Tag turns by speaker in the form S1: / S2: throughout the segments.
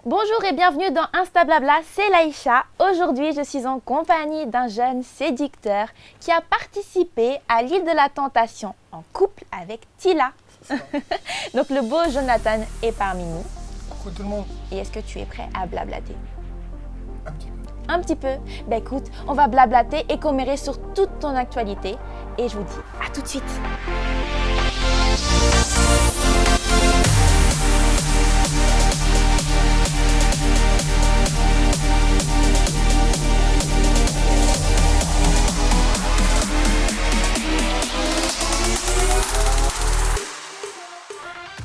S1: Bonjour et bienvenue dans Insta Blabla, c'est Laïcha. Aujourd'hui, je suis en compagnie d'un jeune séducteur qui a participé à l'île de la Tentation en couple avec Tila. Donc le beau Jonathan est parmi nous.
S2: Coucou tout le monde.
S1: Et est-ce que tu es prêt à blablater?
S2: Un petit peu.
S1: Un petit peu? Ben écoute, on va blablater et commérer sur toute ton actualité. Et je vous dis à tout de suite.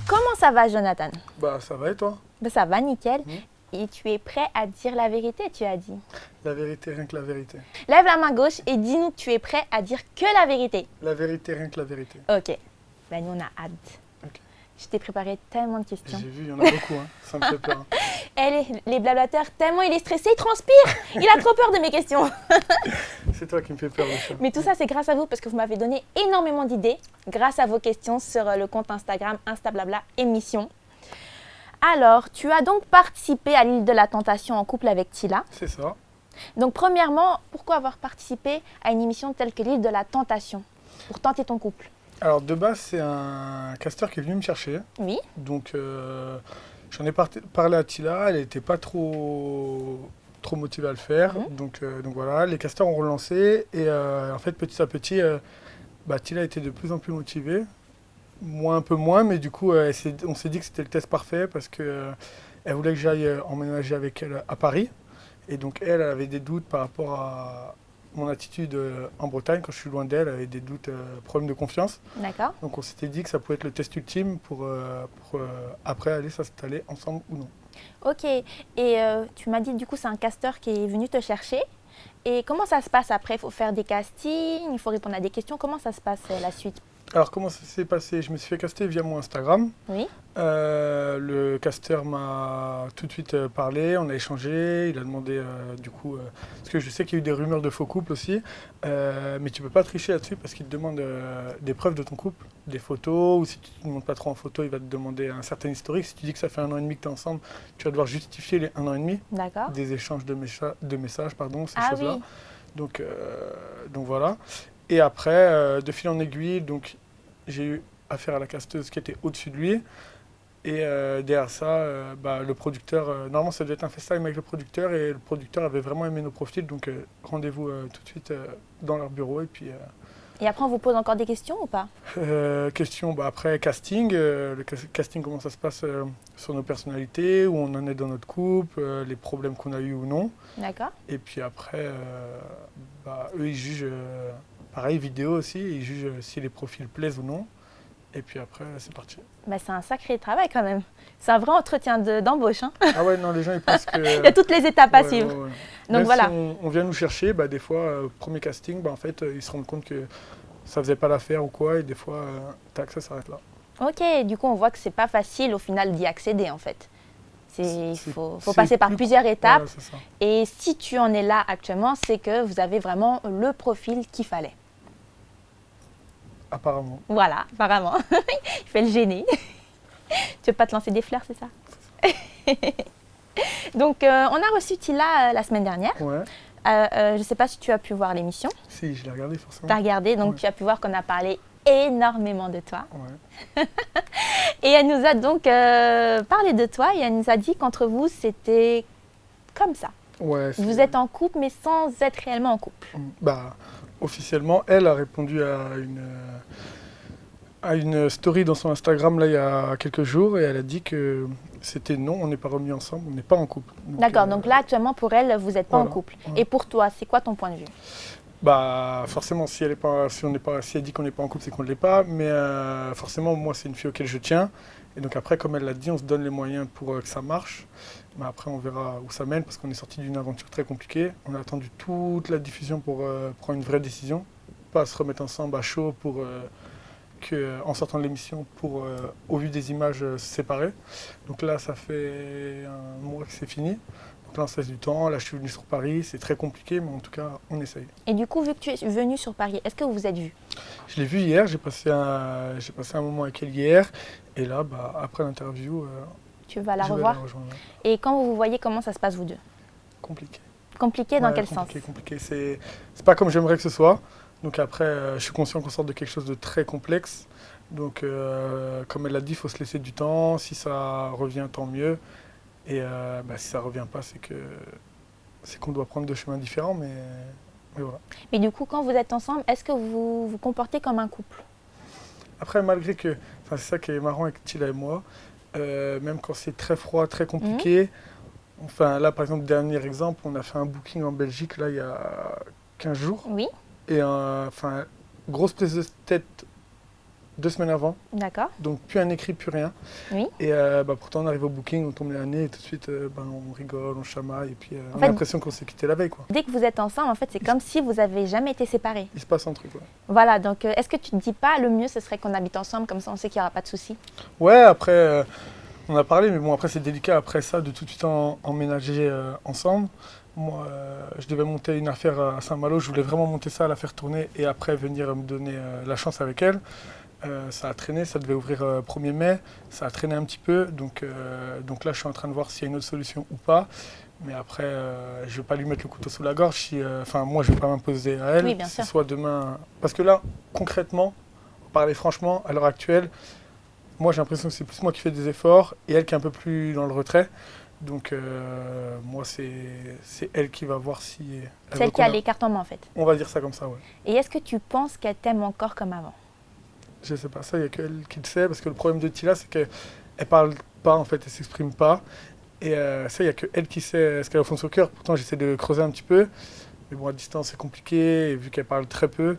S1: Comment ça va, Jonathan?
S2: Bah ça va et toi?
S1: Ben, ça va, nickel. Et tu es prêt à dire la vérité, tu as dit.
S2: La vérité, rien que la vérité.
S1: Lève la main gauche et dis-nous que tu es prêt à dire que la vérité.
S2: La vérité, rien que la vérité.
S1: Ok. Ben, nous, on a hâte.
S2: Ok.
S1: Je t'ai préparé tellement de questions.
S2: J'ai vu, il y en a beaucoup, hein. Ça me fait peur. Hein.
S1: Les blablateurs, tellement il est stressé, il transpire. Il a trop peur de mes questions.
S2: C'est toi qui me fais peur, le chat.
S1: Mais tout ça, c'est grâce à vous parce que vous m'avez donné énormément d'idées grâce à vos questions sur le compte Instagram Insta Blabla émission. Alors, tu as donc participé à l'île de la Tentation en couple avec Tila.
S2: C'est ça.
S1: Donc, premièrement, pourquoi avoir participé à une émission telle que l'île de la Tentation pour tenter ton couple?
S2: Alors de base, c'est un casteur qui est venu me chercher.
S1: Oui.
S2: Donc j'en ai parlé à Tila, elle n'était pas trop motivée à le faire. Donc voilà, les casteurs ont relancé et en fait petit à petit, Tila était de plus en plus motivée. Moi un peu moins, mais du coup on s'est dit que c'était le test parfait parce qu'elle voulait que j'aille emménager avec elle à Paris. Et donc elle avait des doutes par rapport à mon attitude en Bretagne. Quand je suis loin d'elle, elle avait des doutes, problèmes de confiance.
S1: D'accord.
S2: Donc on s'était dit que ça pouvait être le test ultime pour après aller s'installer ensemble ou non.
S1: Ok. Et tu m'as dit du coup c'est un casteur qui est venu te chercher. Et comment ça se passe après? Il faut faire des castings, il faut répondre à des questions. Comment ça se passe la suite?
S2: Alors comment ça s'est passé? Je me suis fait caster via mon Instagram.
S1: Oui.
S2: Le casteur m'a tout de suite parlé, on a échangé, il a demandé du coup, parce que je sais qu'il y a eu des rumeurs de faux couples aussi, mais tu peux pas tricher là-dessus parce qu'il te demande des preuves de ton couple, des photos, ou si tu ne montres pas trop en photo, il va te demander un certain historique. Si tu dis que ça fait 1 an et demi que tu es ensemble, tu vas devoir justifier les 1 an et demi,
S1: D'accord.
S2: des échanges de messages, ces
S1: Ah
S2: choses-là.
S1: oui.
S2: Donc voilà. Et après, de fil en aiguille, donc j'ai eu affaire à la casteuse qui était au-dessus de lui. Et derrière ça, le producteur, normalement ça devait être un FaceTime avec le producteur et le producteur avait vraiment aimé nos profils, donc rendez-vous tout de suite dans leur bureau et puis...
S1: Et après on vous pose encore des questions ou pas?
S2: Question, après casting, casting comment ça se passe sur nos personnalités, où on en est dans notre couple, les problèmes qu'on a eu ou non.
S1: D'accord.
S2: Et puis après, eux ils jugent, pareil vidéo aussi, ils jugent si les profils plaisent ou non. Et puis après, c'est parti.
S1: C'est un sacré travail quand même. C'est un vrai entretien d'embauche. Hein.
S2: Ah ouais, non, les gens ils pensent que...
S1: Il y a toutes les étapes à suivre.
S2: Ouais.
S1: Donc
S2: même
S1: voilà.
S2: si on vient nous chercher, des fois, premier casting, en fait, ils se rendent compte que ça faisait pas l'affaire ou quoi, et des fois, tac, ça s'arrête là.
S1: Ok, du coup on voit que c'est pas facile au final d'y accéder en fait. Il faut passer par plusieurs étapes.
S2: Voilà, c'est ça.
S1: Et si tu en es là actuellement, c'est que vous avez vraiment le profil qu'il fallait.
S2: Apparemment.
S1: Voilà, apparemment. Il fait le gêner. Tu veux pas te lancer des fleurs, c'est ça? Donc, on a reçu Tila la semaine dernière.
S2: Ouais.
S1: Je ne sais pas si tu as pu voir l'émission.
S2: Si, je l'ai regardé forcément.
S1: Tu as regardé, donc
S2: Ouais.
S1: tu as pu voir qu'on a parlé énormément de toi.
S2: Ouais.
S1: Et elle nous a donc parlé de toi et elle nous a dit qu'entre vous, c'était comme ça.
S2: Ouais,
S1: Vous êtes en couple, mais sans être réellement en couple.
S2: Officiellement, elle a répondu à une story dans son Instagram là, il y a quelques jours et elle a dit que c'était non, on n'est pas remis ensemble, on n'est pas en couple.
S1: D'accord, donc là actuellement pour elle, vous n'êtes pas en
S2: voilà,
S1: couple.
S2: voilà.
S1: Et pour toi, c'est quoi ton point de vue?
S2: Forcément, si elle dit qu'on n'est pas en couple, c'est qu'on ne l'est pas. Mais forcément, moi, c'est une fille auquel je tiens. Et donc après, comme elle l'a dit, on se donne les moyens pour que ça marche. Mais après, on verra où ça mène parce qu'on est sorti d'une aventure très compliquée. On a attendu toute la diffusion pour prendre une vraie décision. Pas se remettre ensemble à chaud pour en sortant de l'émission pour, au vu des images, se séparer. Donc là, ça fait un mois que c'est fini. Donc là, on se laisse du temps. Là, je suis venu sur Paris. C'est très compliqué, mais en tout cas, on essaye.
S1: Et du coup, vu que tu es venu sur Paris, est-ce que vous vous êtes vus?
S2: Je l'ai vue hier. J'ai passé un moment avec elle hier. Et là, après l'interview,
S1: tu vas la
S2: Je vais
S1: revoir.
S2: la rejoindre, ouais.
S1: Et quand vous vous voyez, comment ça se passe vous deux?
S2: Compliqué.
S1: Compliqué dans
S2: Ouais,
S1: quel sens?
S2: compliqué. C'est pas comme j'aimerais que ce soit. Donc après, je suis conscient qu'on sort de quelque chose de très complexe. Donc, comme elle l'a dit, il faut se laisser du temps. Si ça revient, tant mieux. Et si ça revient pas, c'est qu'on doit prendre deux chemins différents. Mais voilà.
S1: Mais du coup, quand vous êtes ensemble, est-ce que vous vous comportez comme un couple?
S2: Après, malgré que, enfin, c'est ça qui est marrant avec Tila et moi, même quand c'est très froid, très compliqué. Enfin, là, par exemple, dernier exemple, on a fait un booking en Belgique, là, il y a 15 jours.
S1: Oui,
S2: Et enfin, grosse prise de tête 2 semaines avant.
S1: d'accord.
S2: Donc, plus un écrit, plus rien.
S1: Oui.
S2: Et pourtant, on arrive au booking, on tombe les nez et tout de suite, on rigole, on chamaille. Et puis, on
S1: fait,
S2: a l'impression qu'on s'est quitté la veille, quoi.
S1: Dès que vous êtes ensemble, en fait, c'est comme si vous avez jamais été séparés.
S2: Il se passe un truc, ouais.
S1: Voilà, donc est-ce que tu te dis pas le mieux, ce serait qu'on habite ensemble, comme ça on sait qu'il n'y aura pas de soucis?
S2: Ouais, après, on a parlé, mais bon, après, c'est délicat, après ça, de tout de suite emménager ensemble. Moi, je devais monter une affaire à Saint-Malo, je voulais vraiment monter ça, la faire tourner et après venir me donner la chance avec elle. Ça a traîné, ça devait ouvrir 1er mai, ça a traîné un petit peu, donc là je suis en train de voir s'il y a une autre solution ou pas. Mais après, je ne vais pas lui mettre le couteau sous la gorge, moi je ne vais pas m'imposer à elle,
S1: Oui, bien
S2: c'est
S1: sûr.
S2: soit demain... Parce que là, concrètement, pour parler franchement, à l'heure actuelle, moi j'ai l'impression que c'est plus moi qui fais des efforts et elle qui est un peu plus dans le retrait. Donc moi c'est elle qui va voir si...
S1: Celle qui a les cartes en main, en fait.
S2: On va dire ça comme ça, ouais.
S1: Et est-ce que tu penses qu'elle t'aime encore comme avant?
S2: Je sais pas, ça il n'y a qu'elle qui le sait, parce que le problème de Tila c'est qu'elle parle pas en fait, elle s'exprime pas. Et ça il n'y a qu'elle qui sait ce qu'elle a au fond de son cœur. Pourtant j'essaie de creuser un petit peu, mais bon à distance c'est compliqué, et vu qu'elle parle très peu.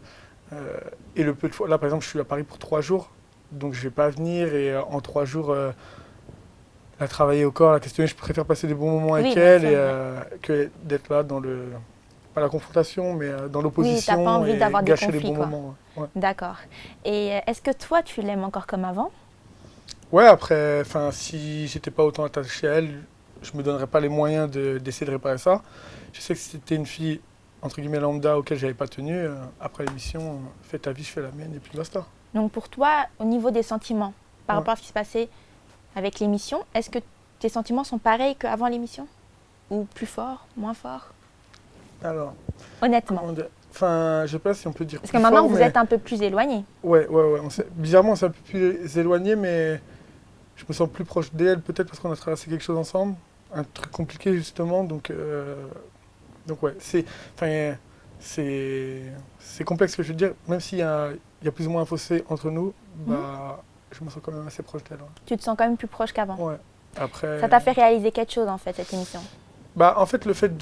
S2: Et le peu de fois, là par exemple je suis à Paris pour 3 jours, donc je vais pas venir et en 3 jours la travailler au corps, la questionner, je préfère passer des bons moments avec
S1: Oui,
S2: elle
S1: bien
S2: et que d'être là dans le... Pas la confrontation, mais dans l'opposition
S1: t'as pas envie
S2: et
S1: d'avoir des
S2: gâcher les
S1: conflits,
S2: bons
S1: quoi.
S2: moments. Ouais.
S1: D'accord. Et est-ce que toi, tu l'aimes encore comme avant?
S2: Ouais, après, si j'étais pas autant attaché à elle, je me donnerais pas les moyens d'essayer de réparer ça. Je sais que si c'était une fille, entre guillemets, lambda, auquel j'avais pas tenu, après l'émission, fais ta vie, je fais la mienne, et puis basta.
S1: Donc pour toi, au niveau des sentiments, par
S2: Ouais.
S1: rapport à ce qui se passait avec l'émission, est-ce que tes sentiments sont pareils qu'avant l'émission? Ou plus forts, moins forts?
S2: Alors,
S1: Honnêtement.
S2: comment dire, je sais pas si on peut dire
S1: Parce que
S2: plus
S1: maintenant,
S2: fort,
S1: vous
S2: mais...
S1: êtes un peu plus éloignés.
S2: Ouais. Bizarrement, on s'est un peu plus éloigné, mais je me sens plus proche d'elle, peut-être parce qu'on a traversé quelque chose ensemble. Un truc compliqué, justement, donc ouais, c'est complexe ce que je veux dire. Même s'il y a plus ou moins un fossé entre nous, je me sens quand même assez proche d'elle. Ouais.
S1: Tu te sens quand même plus proche qu'avant.
S2: Ouais. Après,
S1: Ça t'a fait réaliser quelque chose, en fait, cette émission?
S2: en fait, le fait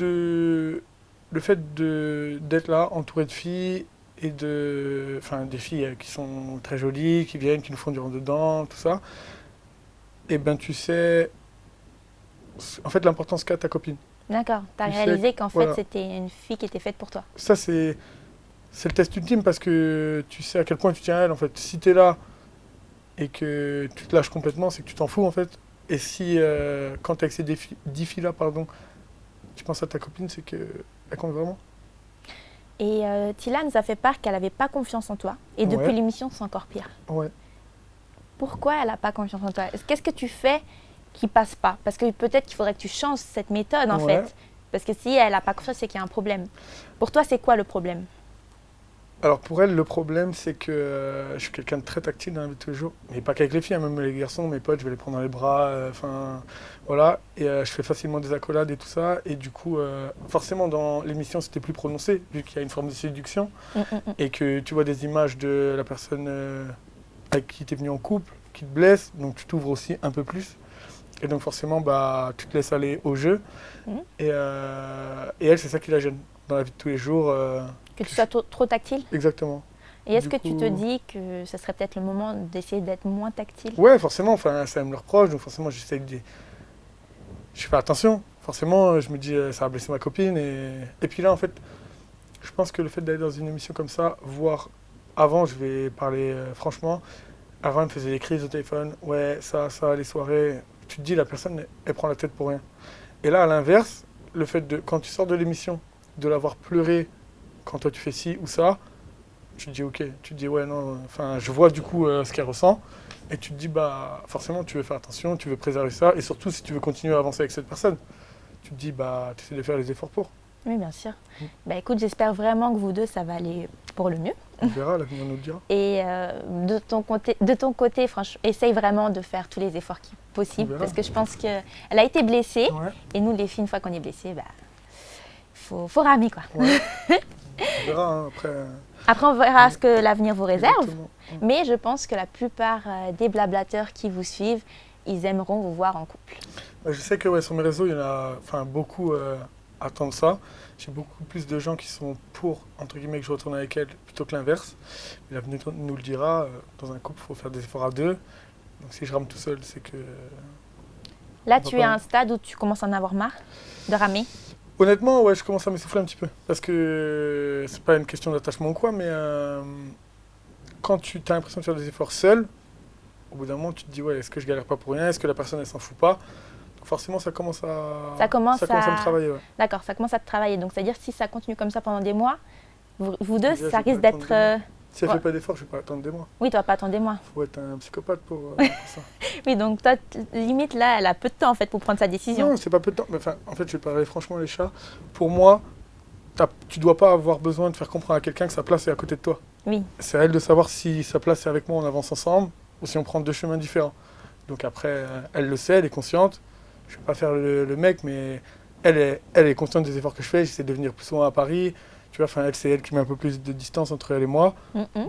S2: d'être là, entouré de filles, et des filles qui sont très jolies, qui viennent, qui nous font du rentre-dedans, tout ça, et ben tu sais, en fait, l'importance qu'a ta copine.
S1: D'accord. Tu as
S2: Tu sais
S1: réalisé qu'en fait,
S2: voilà.
S1: c'était une fille qui était faite pour toi.
S2: Ça, c'est le test ultime parce que tu sais à quel point tu tiens à elle, en fait. Si tu es là et que tu te lâches complètement, c'est que tu t'en fous, en fait. Et si, quand tu es avec ces 10 filles-là, pardon, tu penses à ta copine, c'est qu'elle compte vraiment.
S1: Et Tila nous a fait part qu'elle n'avait pas confiance en toi. Et depuis
S2: Ouais.
S1: l'émission, c'est encore pire.
S2: Ouais.
S1: Pourquoi elle n'a pas confiance en toi? Qu'est-ce que tu fais qui passe pas? Parce que peut-être qu'il faudrait que tu changes cette méthode, en
S2: Ouais.
S1: fait. Parce que si elle n'a pas confiance, c'est qu'il y a un problème. Pour toi, c'est quoi le problème?
S2: Alors pour elle, le problème, c'est que je suis quelqu'un de très tactile dans la vie de tous les jours. Mais pas qu'avec les filles, hein, même les garçons, mes potes, je vais les prendre dans les bras, voilà. Et je fais facilement des accolades et tout ça. Et du coup, forcément, dans l'émission, c'était plus prononcé, vu qu'il y a une forme de séduction. Et que tu vois des images de la personne avec qui tu es venu en couple, qui te blesse, donc tu t'ouvres aussi un peu plus. Et donc forcément, tu te laisses aller au jeu. Et elle, c'est ça qui la gêne dans la vie de tous les jours.
S1: Que tu sois trop tactile?
S2: Exactement.
S1: Et est-ce
S2: Du
S1: que tu te
S2: coup-
S1: dis que ce serait peut-être le moment d'essayer d'être moins tactile?
S2: Ouais, forcément, ça elle me le reproche, donc forcément j'essaie de... Je fais attention, forcément, je me dis ça va blesser ma copine, et puis là en fait, je pense que le fait d'aller dans une émission comme ça, voire avant, je vais parler franchement, avant elle me faisait des crises au téléphone, ouais, ça, les soirées, tu te dis la personne, elle prend la tête pour rien. Et là, à l'inverse, le fait de, quand tu sors de l'émission, de l'avoir pleuré quand toi tu fais ci ou ça, tu te dis ok, tu te dis ouais non, je vois du coup ce qu'elle ressent. Et tu te dis, bah, forcément, tu veux faire attention, tu veux préserver ça. Et surtout, si tu veux continuer à avancer avec cette personne, tu te dis, bah, tu essaies de faire les efforts pour.
S1: Oui, bien sûr. Bah, écoute, j'espère vraiment que vous deux, ça va aller pour le mieux.
S2: On verra, l'avenir nous le dira.
S1: Et de ton côté, franchement, essaye vraiment de faire tous les efforts possibles. Parce que je pense qu'elle a été blessée.
S2: Ouais.
S1: Et nous, les filles, une fois qu'on est blessé, bah, faut ramer, quoi.
S2: Ouais. On verra, hein, après.
S1: Après, on verra ce que l'avenir vous réserve.
S2: Exactement.
S1: Mais je pense que la plupart des blablateurs qui vous suivent, ils aimeront vous voir en couple.
S2: Je sais que sur mes réseaux, il y en a beaucoup attendent ça. J'ai beaucoup plus de gens qui sont pour, entre guillemets, que je retourne avec elle, plutôt que l'inverse. Mais l'avenir nous le dira, dans un couple, il faut faire des efforts à deux. Donc si je rame tout seul, c'est que...
S1: Là, tu es à un stade où tu commences à en avoir marre de ramer?
S2: Honnêtement, ouais, je commence à m'essouffler un petit peu. Parce que c'est pas une question d'attachement ou quoi, mais quand tu as l'impression de faire des efforts seul, au bout d'un moment, tu te dis, ouais, est-ce que je galère pas pour rien? Est-ce que la personne, elle s'en fout pas? Donc forcément, ça commence à me travailler. Ouais.
S1: D'accord, ça commence à te travailler. Donc, c'est-à-dire si ça continue comme ça pendant des mois, vous deux,
S2: Déjà,
S1: ça risque d'être...
S2: Si elle fait pas d'efforts, je vais pas attendre des mois.
S1: Oui, tu vas pas attendre des mois.
S2: Faut être un psychopathe pour ça.
S1: Oui, donc toi, limite, là, elle a peu de temps, en fait, pour prendre sa décision.
S2: Non, c'est pas peu de temps. Mais, enfin, en fait, je vais parler franchement, les chats. Pour moi, tu dois pas avoir besoin de faire comprendre à quelqu'un que sa place est à côté de toi.
S1: Oui.
S2: C'est à elle de savoir si sa place est avec moi, on avance ensemble, ou si on prend deux chemins différents. Donc après, elle le sait, elle est consciente. Je vais pas faire le mec, mais elle est consciente des efforts que je fais. J'essaie de venir plus souvent à Paris. Tu vois, enfin, c'est elle qui met un peu plus de distance entre elle et moi.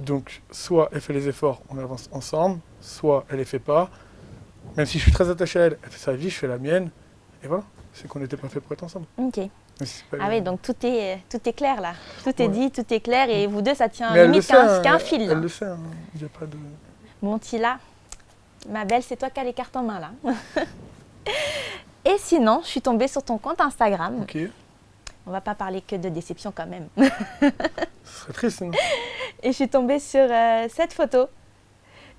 S2: Donc, soit elle fait les efforts, on avance ensemble, soit elle les fait pas. Même si je suis très attaché à elle, elle fait sa vie, je fais la mienne. Et voilà, c'est qu'on n'était pas fait pour être ensemble.
S1: Ok.
S2: Ah
S1: oui, donc tout est clair là. Tout est dit, tout est clair. Et vous deux, ça tient
S2: mais
S1: limite qu'un fil.
S2: Elle le sait, hein. Il n'y a pas de...
S1: Bon, Tila, ma belle, c'est toi qui as les cartes en main là. Et sinon, je suis tombée sur ton compte Instagram.
S2: Ok.
S1: On va pas parler que de déception quand même.
S2: Ce serait triste, non?
S1: Et je suis tombée sur cette photo.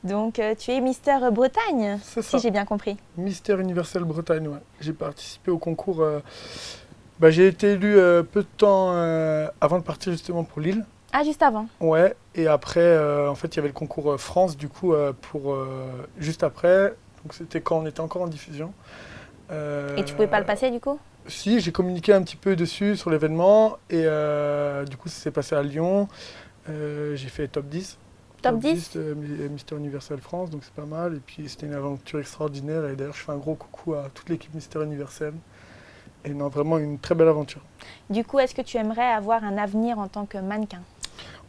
S1: Donc, tu es Mister Bretagne, si j'ai bien compris.
S2: Mister Universel Bretagne, ouais. J'ai participé au concours. J'ai été élu peu de temps avant de partir justement pour Lille.
S1: Ah, juste avant?
S2: Ouais, et après, en fait, il y avait le concours France, du coup, juste après. Donc, c'était quand on était encore en diffusion.
S1: Et tu pouvais pas le passer, du coup?
S2: Si, j'ai communiqué un petit peu dessus, sur l'événement. Et du coup, ça s'est passé à Lyon. J'ai fait top 10.
S1: Top 10
S2: Mister Universel France, donc c'est pas mal. Et puis, c'était une aventure extraordinaire. Et d'ailleurs, je fais un gros coucou à toute l'équipe Mister Universel. Et non, vraiment une très belle aventure. Du
S1: coup, est-ce que tu aimerais avoir un avenir en tant que mannequin?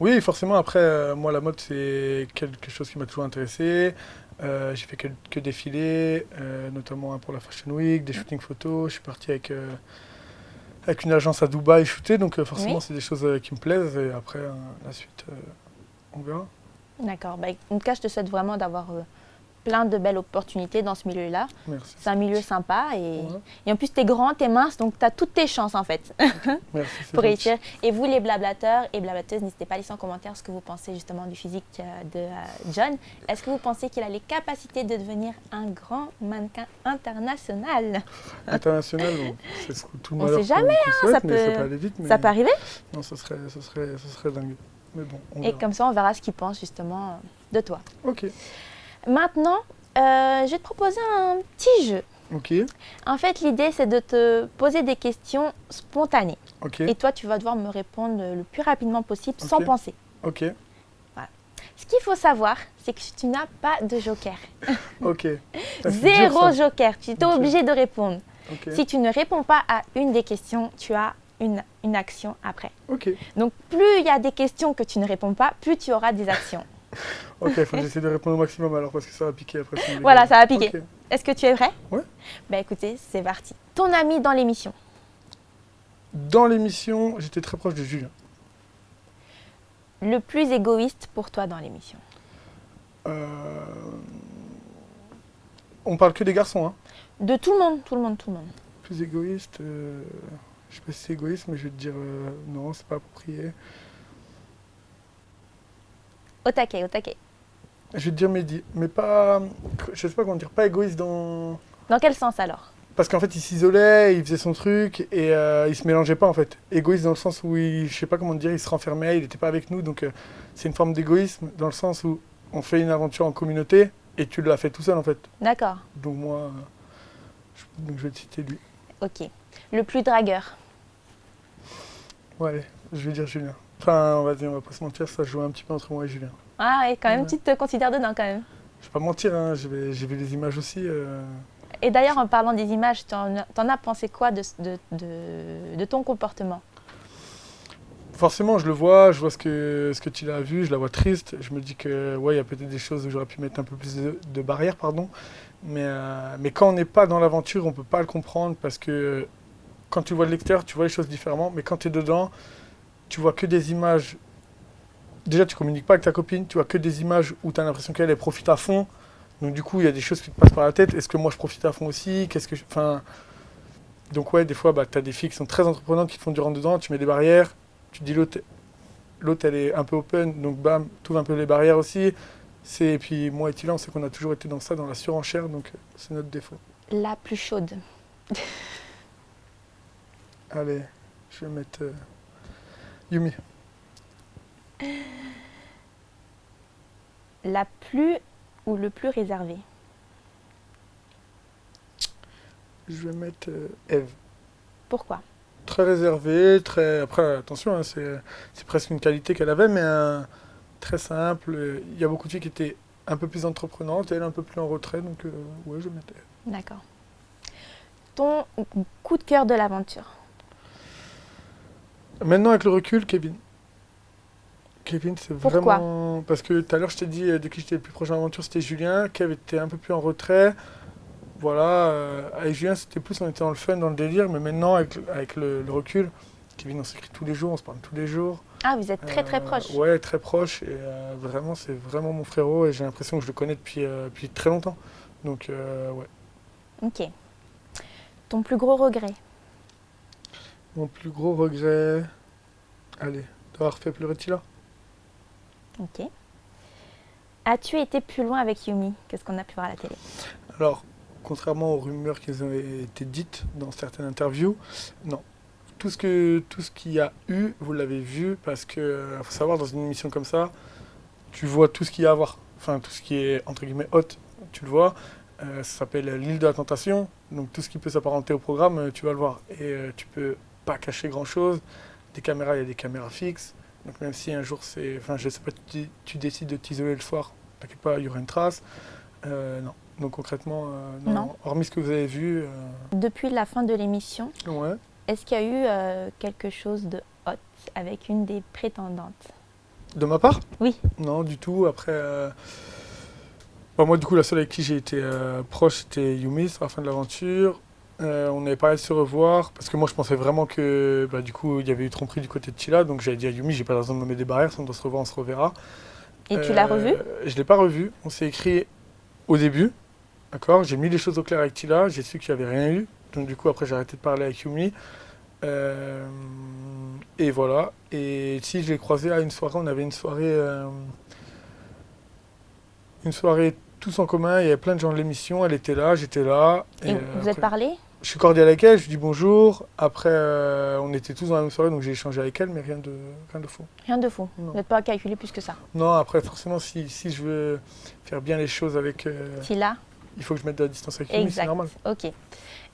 S2: Oui, forcément. Après, moi, la mode, c'est quelque chose qui m'a toujours intéressé. J'ai fait que défiler, notamment pour la Fashion Week, des shootings photos. Je suis parti avec une agence à Dubaï shooter, donc forcément, c'est des choses qui me plaisent. Et après, la suite, on verra.
S1: D'accord. En tout cas, je te souhaite vraiment d'avoir plein de belles opportunités dans ce milieu-là.
S2: Merci.
S1: C'est un milieu sympa et en plus, tu es grand, tu es mince, donc tu as toutes tes chances en fait.
S2: Merci,
S1: pour réussir. Et vous, les blablateurs et blablateuses, n'hésitez pas à laisser en commentaire ce que vous pensez justement du physique de John. Est-ce que vous pensez qu'il a les capacités de devenir un grand mannequin international?
S2: International, c'est ce que tout le monde
S1: sait jamais,
S2: ça peut aller vite. Mais...
S1: Ça peut arriver?
S2: Non, ça serait dingue. Mais bon,
S1: et comme ça, on verra ce qu'il pense justement de toi.
S2: Ok.
S1: Maintenant, je vais te proposer un petit jeu.
S2: Ok.
S1: En fait, l'idée, c'est de te poser des questions spontanées.
S2: Ok.
S1: Et toi, tu vas devoir me répondre le plus rapidement possible sans penser.
S2: Ok.
S1: Voilà. Ce qu'il faut savoir, c'est que tu n'as pas de joker.
S2: Ok.
S1: Zéro joker. Tu es obligé de répondre.
S2: Okay.
S1: Si tu ne réponds pas à une des questions, tu as une action après.
S2: Ok.
S1: Donc, plus il y a des questions que tu ne réponds pas, plus tu auras des actions.
S2: Ok, il faut que j'essaie de répondre au maximum alors parce que ça va piquer après.
S1: Voilà, ça va piquer. Okay. Est-ce que tu es prêt?
S2: Ouais.
S1: Écoutez, c'est parti. Ton ami dans l'émission?
S2: Dans l'émission, j'étais très proche de Julien.
S1: Le plus égoïste pour toi dans l'émission?
S2: On parle que des garçons, hein?
S1: De tout le monde, tout le monde.
S2: Plus égoïste, je sais pas si c'est égoïste, mais je vais te dire non, c'est pas approprié.
S1: Au taquet.
S2: Je vais te dire Mehdi, mais pas, je sais pas comment dire, pas égoïste dans...
S1: Dans quel sens alors?
S2: Parce qu'en fait, il s'isolait, il faisait son truc et il se mélangeait pas en fait. Égoïste dans le sens où, je sais pas comment dire, il se renfermait, il n'était pas avec nous, donc c'est une forme d'égoïsme dans le sens où on fait une aventure en communauté, et tu l'as fait tout seul en fait.
S1: D'accord.
S2: Donc moi, je vais te citer lui.
S1: Ok. Le plus dragueur.
S2: Ouais, allez, je vais dire Julien. Enfin, vas-y, on va pas se mentir, ça joue un petit peu entre moi et Julien.
S1: Ah ouais, quand même,
S2: Ouais.
S1: tu te considères dedans quand même.
S2: Je vais pas mentir, hein, j'ai vu les images aussi.
S1: Et d'ailleurs, en parlant des images, t'en as pensé quoi de ton comportement?
S2: Forcément, je le vois, je vois ce que tu l'as vu, je la vois triste. Je me dis que ouais, il y a peut-être des choses où j'aurais pu mettre un peu plus de barrières, pardon. Mais quand on n'est pas dans l'aventure, on peut pas le comprendre parce que quand tu vois de l'extérieur, tu vois les choses différemment. Mais quand tu es dedans, tu vois que des images. Déjà, tu communiques pas avec ta copine, tu vois que des images où tu as l'impression qu'elle elle profite à fond. Donc du coup, il y a des choses qui te passent par la tête. Est-ce que moi je profite à fond aussi? Enfin, donc ouais, des fois, bah, tu as des filles qui sont très entreprenantes qui te font du rentre dedans, tu mets des barrières, tu te dis l'autre elle est un peu open, donc bam, tu ouvres un peu les barrières aussi. Et puis moi et Tila, on sait qu'on a toujours été dans ça, dans la surenchère, donc c'est notre défaut.
S1: La plus chaude.
S2: Allez, je vais mettre Yumi.
S1: La plus ou le plus réservé?
S2: Je vais mettre Eve.
S1: Pourquoi?
S2: Très réservée, très. Après, attention, hein, c'est presque une qualité qu'elle avait, mais très simple. Il y a beaucoup de filles qui étaient un peu plus entreprenantes, et elle un peu plus en retrait, donc ouais, je vais mettre Eve.
S1: D'accord. Ton coup de cœur de l'aventure?
S2: Maintenant, avec le recul, Kevin. Kevin, c'est
S1: Pourquoi?
S2: vraiment. Parce que tout à l'heure, je t'ai dit de qui j'étais le plus proche de l'aventure, c'était Julien. Kev était un peu plus en retrait. Voilà, avec Julien, c'était plus, on était dans le fun, dans le délire, mais maintenant, avec le recul, Kevin, on s'écrit tous les jours, on se parle tous les jours.
S1: Ah, vous êtes très très proches.
S2: Ouais, très proche, et vraiment, c'est vraiment mon frérot, et j'ai l'impression que je le connais depuis très longtemps. Donc, ouais.
S1: Ok. Ton plus gros regret?
S2: Mon plus gros regret, allez, d'avoir fait pleurer Tila.
S1: Ok. As-tu été plus loin avec Yumi que ce qu'on a pu voir à la télé?
S2: Alors, contrairement aux rumeurs qui ont été dites dans certaines interviews, non. Tout ce qu'il y a eu, vous l'avez vu, parce que faut savoir, dans une émission comme ça, tu vois tout ce qu'il y a à voir. Enfin, tout ce qui est, entre guillemets, hot, tu le vois. Ça s'appelle l'île de la tentation. Donc, tout ce qui peut s'apparenter au programme, tu vas le voir. Et tu peux pas cacher grand-chose. Des caméras, il y a des caméras fixes. Donc, même si un jour, enfin, je sais pas, tu décides de t'isoler le soir, t'inquiète pas, il y aura une trace. Non. Donc, concrètement, non. Hormis ce que vous avez vu.
S1: Depuis la fin de l'émission,
S2: Ouais.
S1: est-ce qu'il y a eu quelque chose de hot avec une des prétendantes?
S2: De ma part?
S1: Oui.
S2: Non, du tout. Après, moi, du coup, la seule avec qui j'ai été proche, c'était Yumi, sur la fin de l'aventure. On avait parlé de se revoir, parce que moi, je pensais vraiment que, du coup, il y avait eu tromperie du côté de Tila. Donc, j'avais dit à Yumi, j'ai pas raison de me mettre des barrières, si on doit se revoir, on se reverra.
S1: Et tu l'as revu?
S2: Je l'ai pas revu. On s'est écrit au début, d'accord? J'ai mis les choses au clair avec Tila, j'ai su qu'il n'y avait rien eu. Donc, du coup, après, j'ai arrêté de parler avec Yumi. Et voilà. Et si je l'ai croisé à une soirée, on avait une soirée tous en commun, il y avait plein de gens de l'émission, elle était là, j'étais là.
S1: Et vous êtes parlé?
S2: Je suis cordial avec elle, je lui dis bonjour. Après, on était tous dans la même soirée, donc j'ai échangé avec elle, mais rien de fou.
S1: Rien de fou.
S2: Non.
S1: Vous n'êtes pas calculé plus que ça.
S2: Non, après, forcément, si je veux faire bien les choses avec
S1: Tila?
S2: il faut que je mette de la distance avec lui, c'est normal.
S1: Ok.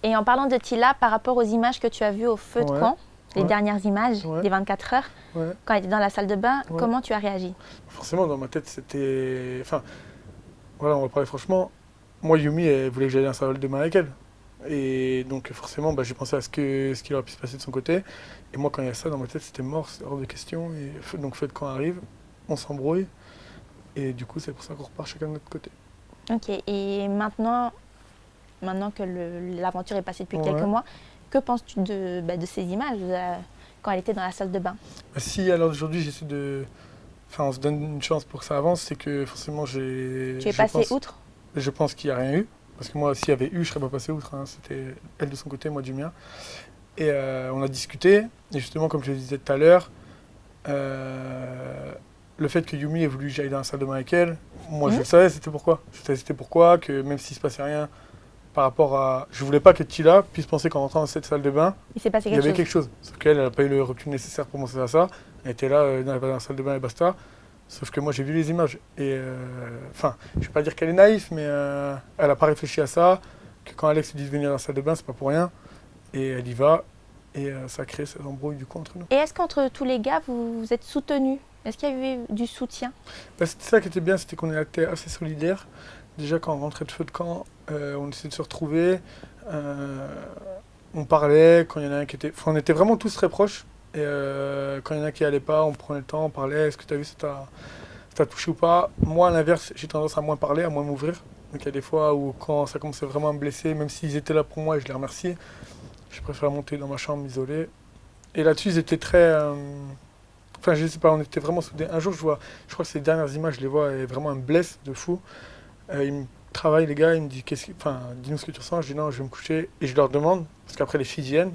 S1: Et en parlant de Tila, par rapport aux images que tu as vues au feu de camp, les dernières images des 24 heures, quand elle était dans la salle de bain, comment tu as réagi?
S2: Forcément, dans ma tête, c'était... Enfin, voilà, on va parler franchement. Moi, Yumi, elle voulait que j'aille dans la salle de bain avec elle. Et donc, forcément, j'ai pensé à ce qu'il aurait pu se passer de son côté. Et moi, quand il y a ça, dans ma tête, c'était mort, c'est hors de question. Et donc, feu de camp arrive, on s'embrouille. Et du coup, c'est pour ça qu'on repart chacun de notre côté.
S1: Ok. Et maintenant que l'aventure est passée depuis quelques mois, que penses-tu de ces images quand elle était dans la salle de bain?
S2: Si, alors aujourd'hui, j'essaie de... Enfin, on se donne une chance pour que ça avance, c'est que forcément,
S1: Tu es passé outre?
S2: Je pense qu'il n'y a rien eu. Parce que moi, s'il y avait eu, je ne serais pas passé outre. Hein. C'était elle de son côté, moi du mien. Et on a discuté. Et justement, comme je le disais tout à l'heure, le fait que Yumi ait voulu que j'aille dans la salle de bain avec elle, moi je le savais, c'était pourquoi. Je savais c'était pourquoi, que même s'il ne se passait rien par rapport à... Je voulais pas que Tila puisse penser qu'en rentrant dans cette salle de bain,
S1: il y
S2: avait quelque chose. Sauf qu'elle n'a pas eu le recul nécessaire pour penser à ça. Elle était là dans la salle de bain et basta. Sauf que moi, j'ai vu les images. Et enfin, je vais pas dire qu'elle est naïve, mais elle n'a pas réfléchi à ça. Que quand Alex lui dit de venir dans la salle de bain, c'est pas pour rien. Et elle y va. Et ça crée cette embrouille du coup entre nous.
S1: Et est-ce qu'entre tous les gars, vous êtes soutenus? Est-ce qu'il y a eu du soutien?
S2: Bah, c'était ça qui était bien, c'était qu'on était assez solidaires. Déjà, quand on rentrait de feu de camp, on essayait de se retrouver. On parlait, quand il y en a un qui était... Enfin, on était vraiment tous très proches. Et quand il y en a un qui allait pas, on prenait le temps, on parlait. Est-ce que tu as vu, ça t'a touché ou pas? Moi, à l'inverse, j'ai tendance à moins parler, à moins m'ouvrir. Donc il y a des fois où quand ça commençait vraiment à me blesser, même s'ils étaient là pour moi et je les remercie, je préfère monter dans ma chambre, m'isoler. Et là-dessus, ils étaient très... Enfin, je sais pas, on était vraiment soudés. Un jour, je crois que ces dernières images, je les vois, et vraiment, elles me blessent de fou. Ils me travaillent, les gars, ils me disent, enfin, dis-nous ce que tu ressens. Je dis non, je vais me coucher. Et je leur demande, parce qu'après, les filles viennent.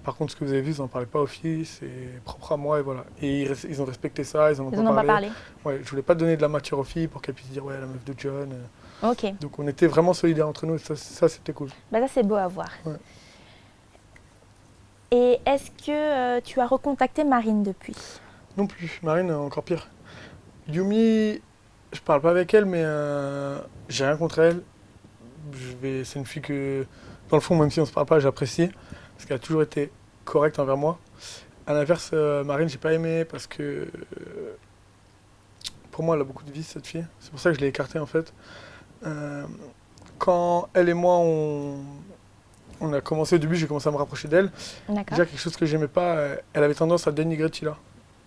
S2: Par contre, ce que vous avez vu, vous n'en parlez pas aux filles, c'est propre à moi, et voilà. Et ils ont respecté ça, ils en ont
S1: Ils n'en ont pas parlé.
S2: Ouais, je voulais pas donner de la matière aux filles pour qu'elles puissent dire, ouais, la meuf de John.
S1: Ok.
S2: Donc, on était vraiment solidaires entre nous, et ça c'était cool.
S1: Bah ça, c'est beau à voir.
S2: Ouais.
S1: Et est-ce que tu as recontacté Marine depuis?
S2: Non plus, Marine, encore pire. Yumi, je parle pas avec elle, mais j'ai rien contre elle. C'est une fille que, dans le fond, même si on se parle pas, j'apprécie. Parce qu'elle a toujours été correcte envers moi. À l'inverse, Marine, j'ai pas aimé parce que pour moi, elle a beaucoup de vices, cette fille. C'est pour ça que je l'ai écartée en fait. Quand elle et moi, on a commencé au début, j'ai commencé à me rapprocher d'elle. Déjà, quelque chose que j'aimais pas, elle avait tendance à dénigrer Tila.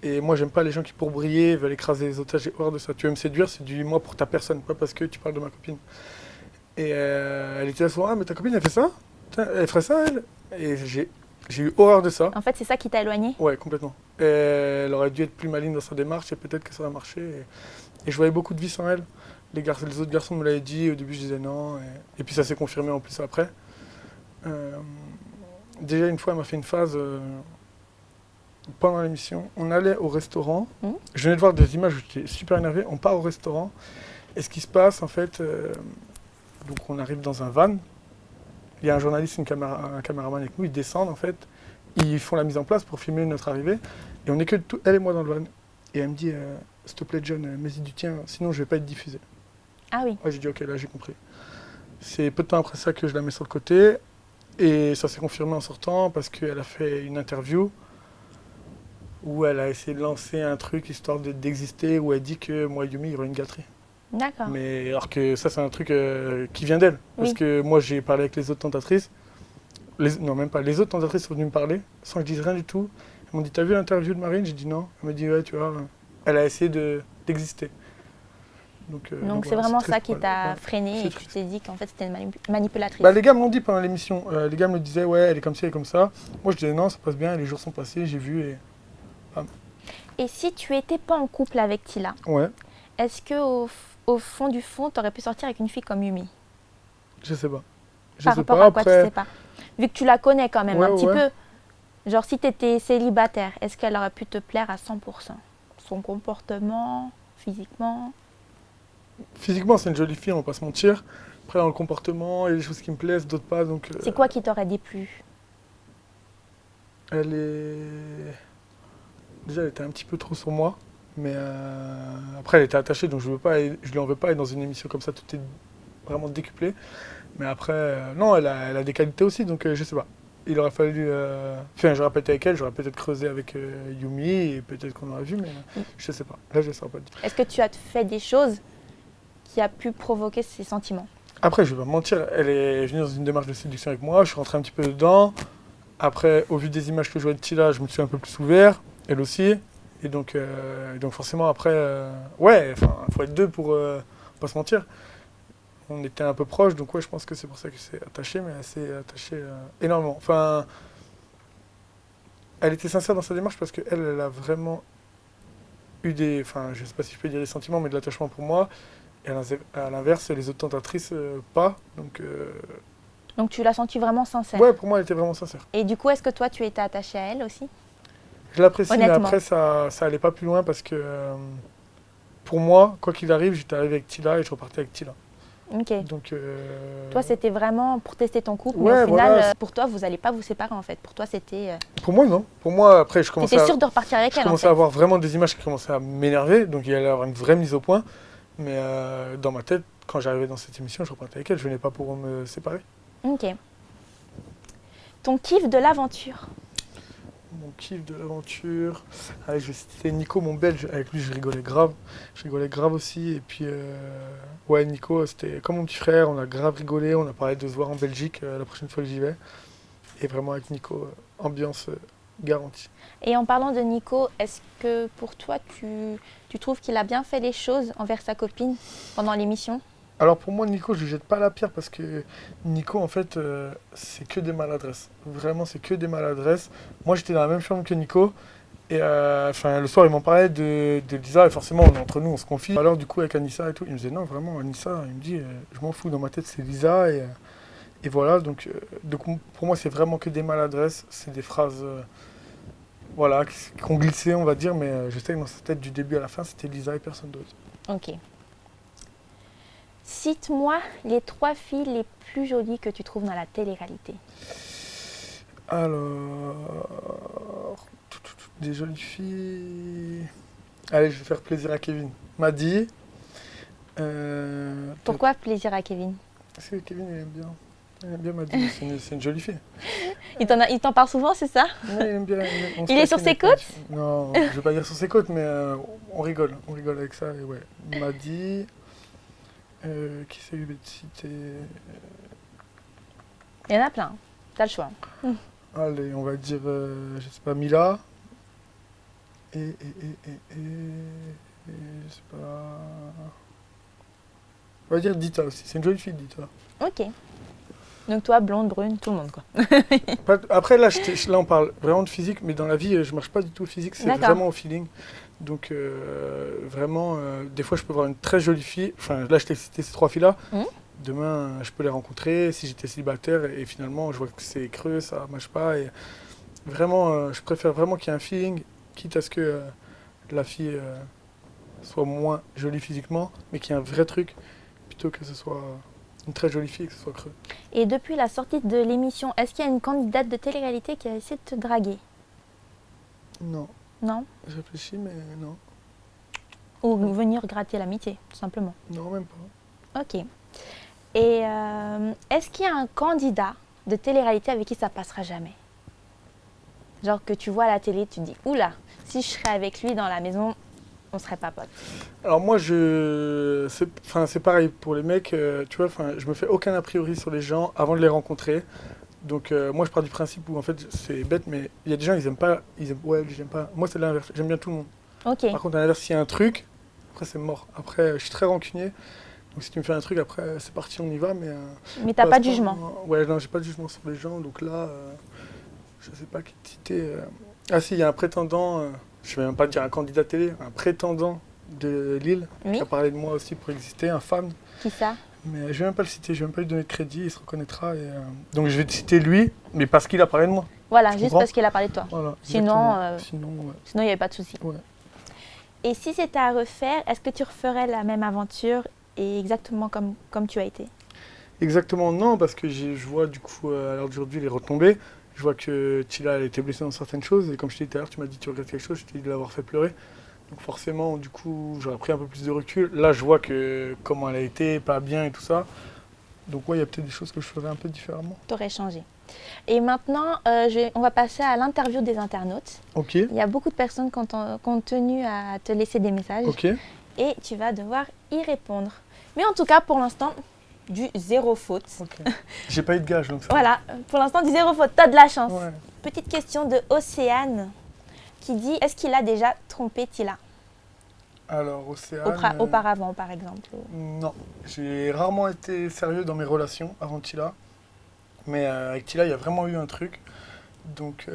S2: Et moi, j'aime pas les gens qui, pour briller, veulent écraser les autres. J'ai horreur de ça. Tu veux me séduire, c'est du moi pour ta personne, pas parce que tu parles de ma copine. Et elle était là souvent, ah, mais ta copine, elle fait ça? Tiens, elle ferait ça, elle? Et j'ai eu horreur de ça.
S1: En fait, c'est ça qui t'a éloigné?
S2: Ouais, complètement. Et elle aurait dû être plus maligne dans sa démarche et peut-être que ça aurait marché. Et je voyais beaucoup de vices en elle. Les autres garçons me l'avaient dit, au début je disais non. Et puis ça s'est confirmé en plus après. Déjà une fois, elle m'a fait une phase pendant l'émission. On allait au restaurant. Je venais de voir des images où j'étais super énervé. On part au restaurant. Et ce qui se passe, en fait, donc on arrive dans un van. Il y a un journaliste, un caméraman avec nous. Ils descendent, en fait. Ils font la mise en place pour filmer notre arrivée. Et on n'est que elle et moi dans le van. Et elle me dit, s'il te plaît, John, mets-y du tien, sinon je vais pas être diffusé.
S1: Ah oui.
S2: Ouais, j'ai dit, ok, là j'ai compris. C'est peu de temps après ça que je la mets sur le côté. Et ça s'est confirmé en sortant parce qu'elle a fait une interview où elle a essayé de lancer un truc histoire d'exister, où elle dit que moi, Yumi, il y aurait une gâterie.
S1: D'accord.
S2: Mais alors que ça, c'est un truc qui vient d'elle. Parce
S1: Oui.
S2: que moi, j'ai parlé avec les autres tentatrices. Non, même pas. Les autres tentatrices sont venues me parler sans que je dise rien du tout. Elles m'ont dit, t'as vu l'interview de Marine? J'ai dit non. Elle m'a dit, ouais, tu vois, elle a essayé d'exister. Donc
S1: c'est
S2: voilà,
S1: vraiment
S2: triste,
S1: ça qui
S2: ouais.
S1: t'a
S2: Ouais,
S1: freiné
S2: c'est
S1: et que tu
S2: triste.
S1: t'es dit qu'en fait c'était une manipulatrice.
S2: Bah, les gars me l'ont dit pendant l'émission. Les gars me disaient, ouais, elle est comme ci, elle est comme ça. Moi, je disais, non, ça passe bien, les jours sont passés, j'ai vu et...
S1: Et si tu étais pas en couple avec Tila,
S2: Ouais,
S1: est-ce que au fond du fond, t'aurais pu sortir avec une fille comme Yumi?
S2: je sais pas. Je
S1: Par
S2: sais
S1: rapport
S2: pas,
S1: à quoi
S2: après...
S1: tu sais pas? Vu que tu la connais quand même
S2: Ouais,
S1: un petit
S2: ouais.
S1: peu. Genre si t'étais célibataire, est-ce qu'elle aurait pu te plaire à 100%? Son comportement, physiquement?
S2: Physiquement, c'est une jolie fille, on va pas se mentir. Après, dans le comportement, il y a des choses qui me plaisent, d'autres pas, donc...
S1: C'est quoi qui t'aurait déplu?
S2: Elle est... Déjà, elle était un petit peu trop sur moi. Mais après, elle était attachée, donc je lui en veux pas. Et dans une émission comme ça, tout est vraiment décuplé. Mais après, non, elle a des qualités aussi, donc je sais pas. Il aurait fallu... Enfin, j'aurais pas été avec elle, j'aurais peut-être creusé avec Yumi, et peut-être qu'on aurait vu, mais je sais pas. Là, je ne saurais pas dire.
S1: Est-ce que tu as fait des choses qui a pu provoquer ces sentiments?
S2: Après, je vais pas mentir, elle est venue dans une démarche de séduction avec moi, je suis rentré un petit peu dedans. Après, au vu des images que je vois de Tila, je me suis un peu plus ouvert, elle aussi. Et donc forcément, après, ouais, enfin, il faut être deux pour pas se mentir. On était un peu proches, donc ouais, je pense que c'est pour ça qu'elle s'est attachée, mais elle s'est attachée énormément. Enfin, elle était sincère dans sa démarche parce qu'elle a vraiment eu des... Enfin, je sais pas si je peux dire des sentiments, mais de l'attachement pour moi. Et à l'inverse, les autres tentatrices, pas.
S1: Donc tu l'as senti vraiment sincère?
S2: Ouais, pour moi, elle était vraiment sincère.
S1: Et du coup, est-ce que toi, tu étais attaché à elle aussi?
S2: Je l'apprécie, mais
S1: Honnêtement.
S2: après, ça allait pas plus loin parce que pour moi, quoi qu'il arrive, j'étais arrivé avec Tila et je repartais avec Tila.
S1: Ok.
S2: Donc,
S1: Toi, c'était vraiment pour tester ton couple,
S2: Ouais,
S1: mais au final,
S2: voilà.
S1: pour toi, vous n'allez pas vous séparer en fait. Pour toi, c'était.
S2: Pour moi, non. Pour moi, après, je
S1: Tu
S2: commençais
S1: étais
S2: à,
S1: sûr de repartir avec
S2: je
S1: elle en
S2: commençais
S1: fait.
S2: à avoir vraiment des images qui commençaient à m'énerver. Donc, il y allait y avoir une vraie mise au point. Mais dans ma tête, quand j'arrivais dans cette émission, je repartais avec elle. Je venais pas pour me séparer.
S1: Ok. Ton kiff de l'aventure.
S2: Mon kiff de l'aventure. Allez, je vais citer Nico, mon belge. Avec lui, je rigolais grave. Je rigolais grave aussi. Et puis, ouais, Nico, c'était comme mon petit frère. On a grave rigolé. On a parlé de se voir en Belgique la prochaine fois que j'y vais. Et vraiment, avec Nico, ambiance garantie.
S1: Et en parlant de Nico, est-ce que pour toi, tu trouves qu'il a bien fait les choses envers sa copine pendant l'émission?
S2: Alors pour moi, Nico, je lui jette pas la pierre parce que Nico, en fait, c'est que des maladresses. Vraiment, c'est que des maladresses. Moi, j'étais dans la même chambre que Nico. Et le soir, il m'en parlait de Lisa. Et forcément, entre nous, on se confie. Alors du coup, avec Anissa et tout, il me disait non, vraiment, Anissa, il me dit, je m'en fous, dans ma tête, c'est Lisa. Et voilà, donc pour moi, c'est vraiment que des maladresses. C'est des phrases voilà, qui ont glissé, on va dire. Mais je sais que dans sa tête, du début à la fin, c'était Lisa et personne d'autre.
S1: Ok. Cite-moi les 3 filles les plus jolies que tu trouves dans la télé-réalité.
S2: Alors, des jolies filles. Allez, je vais faire plaisir à Kevin. Madi.
S1: Pourquoi plaisir à Kevin?
S2: Parce que Kevin, il aime bien. Il aime bien Madi. C'est une jolie fille.
S1: Il t'en parle souvent, c'est ça?
S2: Ouais, il aime bien.
S1: Il est sur ses côtes?
S2: Non, je vais pas dire sur ses côtes, mais on rigole. On rigole avec ça. Et ouais. Madi. Qui c'est que je vais te citer?
S1: Il y en a plein. T'as le choix.
S2: Allez, on va dire, je sais pas, Mila. Et je sais pas. On va dire Dita aussi. C'est une jolie fille, Dita.
S1: Ok. Donc toi, blonde, brune, tout le monde quoi.
S2: Après, là, on parle vraiment de physique, mais dans la vie, je marche pas du tout au physique, c'est
S1: D'accord.
S2: vraiment au feeling. Donc, vraiment, des fois, je peux voir une très jolie fille. Enfin, là, je t'ai cité ces 3 filles-là. Demain, je peux les rencontrer si j'étais célibataire et finalement, je vois que c'est creux, ça marche pas. Et vraiment, je préfère vraiment qu'il y ait un feeling, quitte à ce que la fille soit moins jolie physiquement, mais qu'il y ait un vrai truc, plutôt que ce soit une très jolie fille et que ce soit creux.
S1: Et depuis la sortie de l'émission, est-ce qu'il y a une candidate de télé-réalité qui a essayé de te draguer?
S2: Non.
S1: Non?
S2: Je réfléchis, mais non.
S1: Ou venir gratter l'amitié, tout simplement?
S2: Non, même pas.
S1: Ok. Et est-ce qu'il y a un candidat de télé-réalité avec qui ça passera jamais? Genre que tu vois à la télé, tu te dis, oula, si je serais avec lui dans la maison, on serait pas potes.
S2: Alors moi, c'est pareil pour les mecs, tu vois, je me fais aucun a priori sur les gens avant de les rencontrer. Donc moi, je pars du principe où, en fait, c'est bête, mais il y a des gens, ils aiment pas, ouais, j'aime pas. Moi, c'est l'inverse, j'aime bien tout le monde.
S1: Ok.
S2: Par contre, à l'inverse, s'il y a un truc, après, c'est mort. Après, je suis très rancunier. Donc si tu me fais un truc, après, c'est parti, on y va, mais...
S1: Mais t'as pas de jugement?
S2: Ouais, non, j'ai pas de jugement sur les gens, donc là, je sais pas qui te citer. Ah si, il y a un prétendant, je vais même pas dire un candidat télé, un prétendant de Lille,
S1: Oui.
S2: qui a parlé de moi aussi pour exister, un fan.
S1: Qui ça?
S2: Mais je vais même pas le citer, je vais même pas lui donner de crédit, il se reconnaîtra. Donc je vais te citer lui, mais parce qu'il a parlé de moi.
S1: Voilà,
S2: Tu
S1: juste
S2: comprends?
S1: parce qu'il a parlé de toi.
S2: Voilà,
S1: Sinon,
S2: Sinon, ouais.
S1: Sinon, il n'y avait pas de souci.
S2: Ouais.
S1: Et si c'était à refaire, est-ce que tu referais la même aventure et exactement comme tu as été?
S2: Exactement non, parce que je vois du coup à l'heure d'aujourd'hui les retombées. Je vois que Tila elle a été blessée dans certaines choses et comme je t'ai dit tout à l'heure, tu m'as dit tu regrettes quelque chose, je t'ai dit de l'avoir fait pleurer. Donc forcément du coup j'aurais pris un peu plus de recul. Là je vois que comment elle a été, pas bien et tout ça. Donc ouais il y a peut-être des choses que je ferais un peu différemment.
S1: T'aurais changé. Et maintenant, on va passer à l'interview des internautes.
S2: Ok.
S1: Il y a beaucoup de personnes qui ont tenu à te laisser des messages.
S2: Ok.
S1: Et tu vas devoir y répondre. Mais en tout cas, pour l'instant, du 0 faute.
S2: Ok. J'ai pas eu de gage donc ça.
S1: Voilà, pour l'instant, du 0 faute. T'as de la chance.
S2: Ouais.
S1: Petite question de Océane qui dit, est-ce qu'il a déjà trompé Tila?
S2: Alors Océane.
S1: Auparavant, par exemple.
S2: Non, j'ai rarement été sérieux dans mes relations avant Tila. Mais avec Tila, il y a vraiment eu un truc. Donc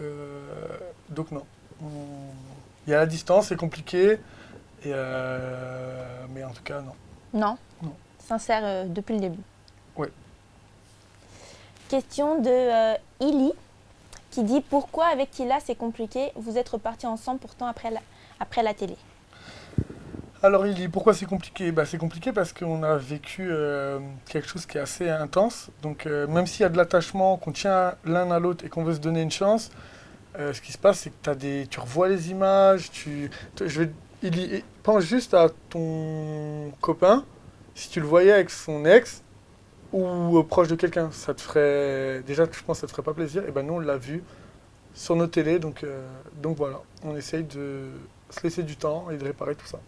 S2: non. Il y a la distance, c'est compliqué. Mais en tout cas, non.
S1: Non?
S2: Non.
S1: Sincère depuis le début?
S2: Oui.
S1: Question de Illy qui dit, pourquoi avec Tila c'est compliqué? Vous êtes repartis ensemble pourtant après la télé.
S2: Alors, pourquoi c'est compliqué? C'est compliqué parce qu'on a vécu quelque chose qui est assez intense. Donc, même s'il y a de l'attachement, qu'on tient l'un à l'autre et qu'on veut se donner une chance, ce qui se passe, c'est que tu revois les images. Pense juste à ton copain, si tu le voyais avec son ex ou proche de quelqu'un, ça te ferait. Déjà, je pense que ça te ferait pas plaisir. Et ben, nous, on l'a vu sur nos télés. Donc voilà, on essaye de se laisser du temps et de réparer tout ça.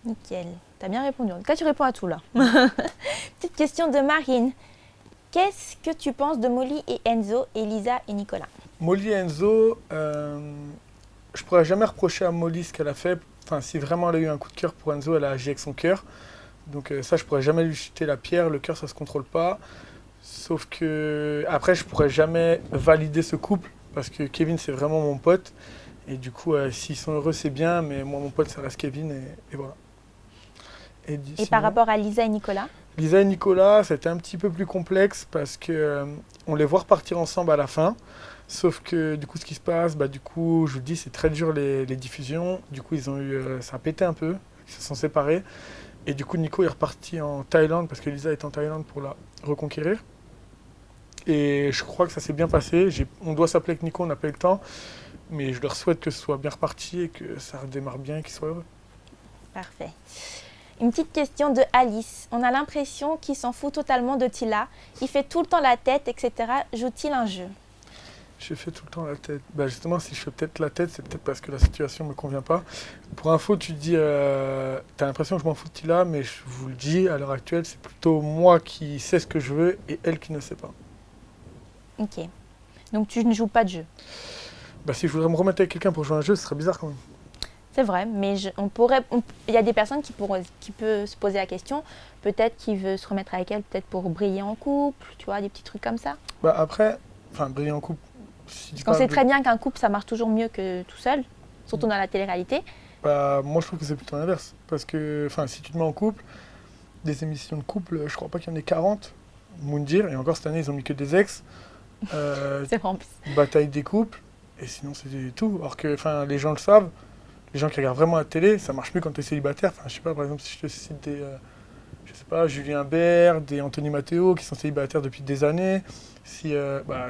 S1: Nickel. T'as bien répondu. En tout cas, tu réponds à tout là. Petite question de Marine. Qu'est-ce que tu penses de Molly et Enzo, Elisa et Nicolas?
S2: Molly et Enzo, je pourrais jamais reprocher à Molly ce qu'elle a fait. Enfin, si vraiment elle a eu un coup de cœur pour Enzo, elle a agi avec son cœur. Donc ça, je pourrais jamais lui jeter la pierre. Le cœur, ça se contrôle pas. Sauf que après, je pourrais jamais valider ce couple parce que Kevin, c'est vraiment mon pote. Et du coup, s'ils sont heureux, c'est bien. Mais moi, mon pote, ça reste Kevin et voilà.
S1: Et par rapport à Lisa et Nicolas?
S2: Lisa et Nicolas, c'était un petit peu plus complexe parce que on les voit repartir ensemble à la fin. Sauf que du coup, ce qui se passe, du coup, je vous dis, c'est très dur les diffusions. Du coup, ça a pété un peu. Ils se sont séparés. Et du coup, Nico est reparti en Thaïlande parce que Lisa est en Thaïlande pour la reconquérir. Et je crois que ça s'est bien passé. On doit s'appeler avec Nico, on n'a pas eu le temps. Mais je leur souhaite que ce soit bien reparti et que ça redémarre bien et qu'ils soient heureux.
S1: Parfait. Une petite question de Alice. On a l'impression qu'il s'en fout totalement de Tila. Il fait tout le temps la tête, etc. Joue-t-il un jeu?
S2: Je fais tout le temps la tête. Justement, si je fais peut-être la tête, c'est peut-être parce que la situation ne me convient pas. Pour info, tu dis, t'as l'impression que je m'en fous de Tila, mais je vous le dis, à l'heure actuelle, c'est plutôt moi qui sais ce que je veux et elle qui ne sait pas.
S1: Ok. Donc tu ne joues pas de jeu?
S2: Si je voudrais me remettre avec quelqu'un pour jouer à un jeu, ce serait bizarre quand même.
S1: C'est vrai, mais il y a des personnes qui peuvent se poser la question, peut-être qu'il veut se remettre avec elle, peut-être pour briller en couple, tu vois, des petits trucs comme ça.
S2: Après, briller en couple.
S1: Parce qu'on sait très bien qu'un couple, ça marche toujours mieux que tout seul, surtout dans la télé-réalité.
S2: Moi, je trouve que c'est plutôt l'inverse. Parce que, si tu te mets en couple, des émissions de couple, je crois pas qu'il y en ait 40. Moundir, et encore cette année, ils ont mis que des ex.
S1: C'est vrai en plus.
S2: Bataille des couples, et sinon, c'est tout. Alors que, les gens le savent. Les gens qui regardent vraiment la télé, ça marche mieux quand tu es célibataire. Je sais pas, par exemple, si je te cite Julien Bert, des Anthony Matteo qui sont célibataires depuis des années. Si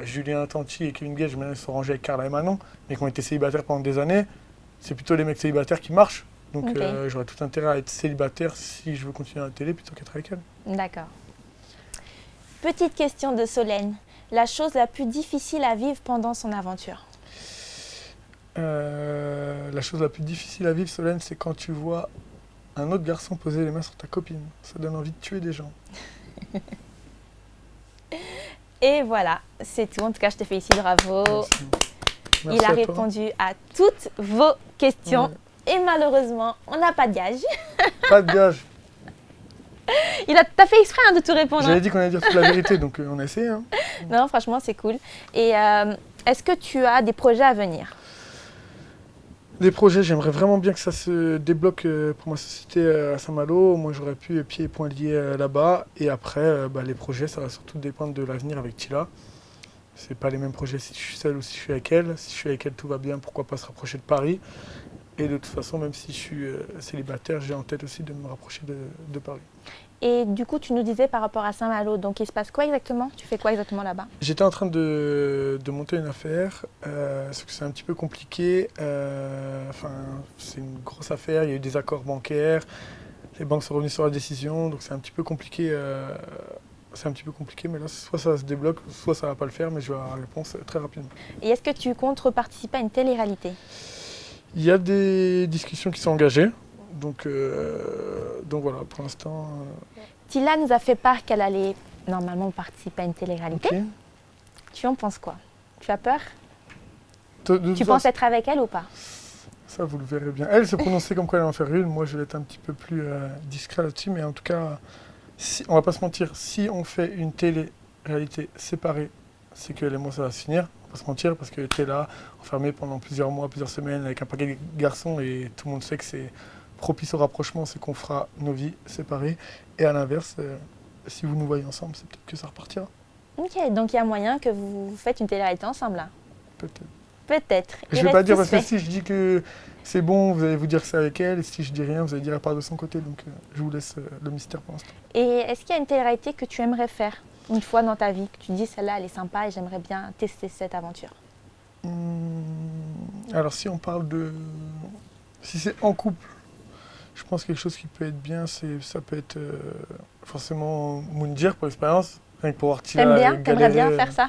S2: Julien Tanti et Kevin Gage, maintenant ils sont rangés avec Carla et Manon, mais qui ont été célibataires pendant des années, c'est plutôt les mecs célibataires qui marchent. Donc j'aurais tout intérêt à être célibataire si je veux continuer à la télé plutôt qu'être avec elle.
S1: D'accord. Petite question de Solène. La chose la plus difficile à vivre pendant son aventure?
S2: La chose la plus difficile à vivre, Solène, c'est quand tu vois un autre garçon poser les mains sur ta copine. Ça donne envie de tuer des gens.
S1: Et voilà, c'est tout. En tout cas, je te félicite, bravo.
S2: Merci
S1: Il a répondu à toutes vos questions. Ouais. Et malheureusement, on n'a pas de gage.
S2: Pas de gage.
S1: T'as fait exprès de tout répondre.
S2: J'avais dit qu'on allait dire toute la vérité, donc on a essayé.
S1: Non, franchement, c'est cool. Et est-ce que tu as des projets à venir?
S2: Des projets, j'aimerais vraiment bien que ça se débloque pour ma société à Saint-Malo. Moi, j'aurais pu pieds et poings liés là-bas. Et après, les projets, ça va surtout dépendre de l'avenir avec Tila. C'est pas les mêmes projets si je suis seul ou si je suis avec elle. Si je suis avec elle, tout va bien, pourquoi pas se rapprocher de Paris. Et de toute façon, même si je suis célibataire, j'ai en tête aussi de me rapprocher de Paris.
S1: Et du coup, tu nous disais par rapport à Saint-Malo, donc il se passe quoi exactement? Tu fais quoi exactement là-bas?
S2: J'étais en train de monter une affaire, sauf que c'est un petit peu compliqué. C'est une grosse affaire, il y a eu des accords bancaires, les banques sont revenues sur la décision, donc c'est un petit peu compliqué. Mais là, soit ça se débloque, soit ça ne va pas le faire, mais je vais avoir la réponse très rapidement.
S1: Et est-ce que tu comptes participer à une télé-réalité?
S2: Il y a des discussions qui sont engagées. Donc voilà, pour l'instant...
S1: Tila nous a fait part qu'elle allait normalement participer à une télé-réalité. Okay. Tu en penses quoi? Tu as peur? Tu penses être avec elle ou pas?
S2: Ça, vous le verrez bien. Elle s'est prononcée comme quoi elle va en faire une. Moi, je vais être un petit peu plus discret là-dessus. Mais en tout cas, on va pas se mentir, si on fait une télé-réalité séparée, c'est qu'elle et moi, ça va se finir. On va pas se mentir parce que tu es là, enfermé pendant plusieurs mois, plusieurs semaines avec un paquet de garçons et tout le monde sait que c'est propice au rapprochement, c'est qu'on fera nos vies séparées. Et à l'inverse, si vous nous voyez ensemble, c'est peut-être que ça repartira.
S1: Ok, donc il y a moyen que vous faites une télé-réalité ensemble là?
S2: Peut-être.
S1: Peut-être.
S2: Je vais pas dire parce que si je dis que c'est bon, vous allez vous dire que c'est avec elle. Et si je dis rien, vous allez dire la part de son côté. Donc je vous laisse le mystère pour l'instant.
S1: Et est-ce qu'il y a une télé-réalité que tu aimerais faire une fois dans ta vie, que tu dis celle-là elle est sympa et j'aimerais bien tester cette aventure?
S2: Alors si on parle de... Si c'est en couple, je pense que quelque chose qui peut être bien, ça peut être forcément Moundir pour l'expérience. Rien que pour voir Tila
S1: T'aimerais bien faire ça?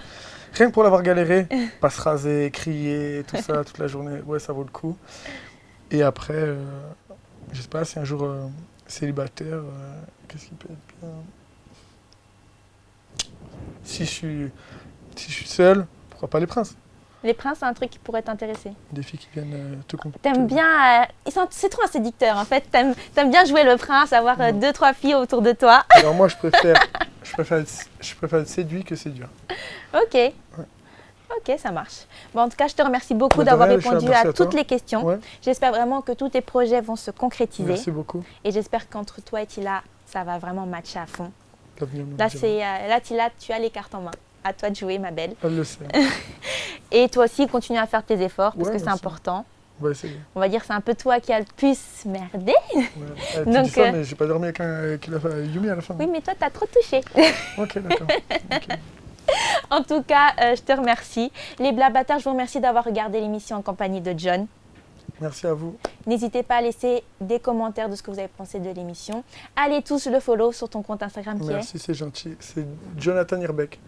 S2: Rien que pour l'avoir galéré, pas se raser, crier, tout ça, toute la journée, ouais, ça vaut le coup. Et après, je sais pas, si un jour célibataire, qu'est-ce qui peut être bien? Si je suis seul, pourquoi pas les princes?
S1: Les princes, c'est un truc qui pourrait t'intéresser.
S2: Des filles qui viennent te comprendre.
S1: T'aimes bien... c'est trop un séducteur, en fait. T'aimes bien jouer le prince, avoir 2-3 filles autour de toi.
S2: Alors moi, je préfère être séduit que séduire.
S1: Ok.
S2: Ouais.
S1: Ok, ça marche. Bon, en tout cas, je te remercie beaucoup d'avoir répondu à toutes les questions.
S2: Ouais.
S1: J'espère vraiment que tous tes projets vont se concrétiser.
S2: Merci beaucoup.
S1: Et j'espère qu'entre toi et Tila, ça va vraiment matcher à fond.
S2: Là,
S1: Tila, tu as les cartes en main. À toi de jouer, ma belle.
S2: Elle le sait.
S1: Et toi aussi, continue à faire tes efforts parce que c'est
S2: merci.
S1: important.
S2: On va essayer.
S1: On va dire que c'est un peu toi qui as le plus merdé.
S2: Ouais. Tu
S1: Donc,
S2: dis ça, mais j'ai pas dormi avec Yumi à la fin.
S1: Oui, mais toi, t'as trop touché.
S2: Ok, d'accord. Okay.
S1: En tout cas, je te remercie. Les blablateurs, je vous remercie d'avoir regardé l'émission en compagnie de John.
S2: Merci à vous.
S1: N'hésitez pas à laisser des commentaires de ce que vous avez pensé de l'émission. Allez tous le follow sur ton compte Instagram qui
S2: Merci, c'est gentil. C'est Jonathan Irbeck.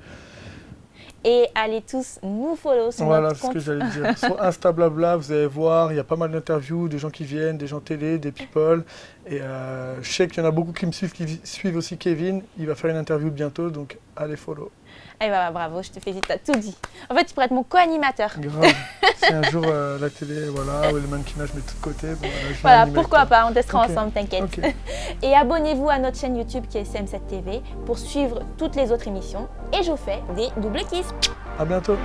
S1: Et allez tous nous follow sur notre compte.
S2: Voilà ce que j'allais dire. Sur Insta Blabla, vous allez voir, il y a pas mal d'interviews, des gens qui viennent, des gens télé, des people. Et je sais qu'il y en a beaucoup qui me suivent, qui suivent aussi Kevin. Il va faire une interview bientôt, donc allez follow.
S1: Eh ben, bravo, je te félicite, t'as tout dit. En fait, tu pourrais être mon co-animateur.
S2: Grave. Si un jour la télé, voilà, ou le mannequinat, je mets tout de côté. Bon,
S1: voilà, pourquoi pas, on testera ensemble, t'inquiète.
S2: Okay.
S1: Et abonnez-vous à notre chaîne YouTube qui est SM7 TV pour suivre toutes les autres émissions. Et je vous fais des doubles kisses.
S2: À bientôt.